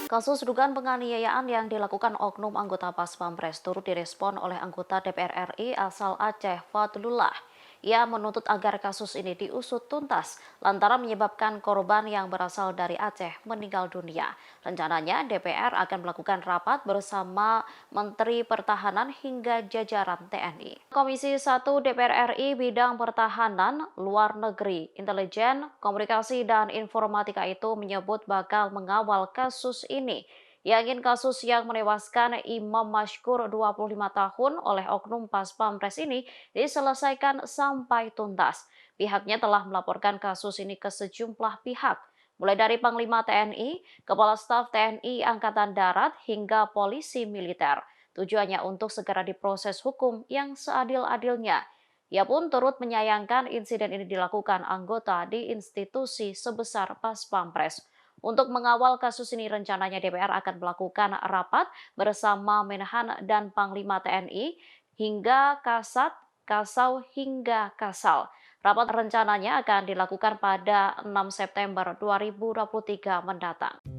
Kasus dugaan penganiayaan yang dilakukan oknum anggota Pas Pampres turut direspon oleh anggota DPR RI asal Aceh, Fadlullah. Ia menuntut agar kasus ini diusut tuntas lantaran menyebabkan korban yang berasal dari Aceh meninggal dunia. Rencananya DPR akan melakukan rapat bersama Menteri Pertahanan hingga jajaran TNI. Komisi 1 DPR RI bidang pertahanan, luar negeri, intelijen, komunikasi dan informatika itu menyebut bakal mengawal kasus ini. Yakin kasus yang menewaskan Imam Mashkur 25 tahun oleh oknum Pas Pampres ini diselesaikan sampai tuntas. Pihaknya telah melaporkan kasus ini ke sejumlah pihak, mulai dari Panglima TNI, Kepala Staf TNI Angkatan Darat, hingga polisi militer. Tujuannya untuk segera diproses hukum yang seadil-adilnya. Ia pun turut menyayangkan insiden ini dilakukan anggota di institusi sebesar Pas Pampres. Untuk mengawal kasus ini rencananya DPR akan melakukan rapat bersama Menhan dan Panglima TNI hingga Kasat, Kasau hingga Kasal. Rapat rencananya akan dilakukan pada 6 September 2023 mendatang.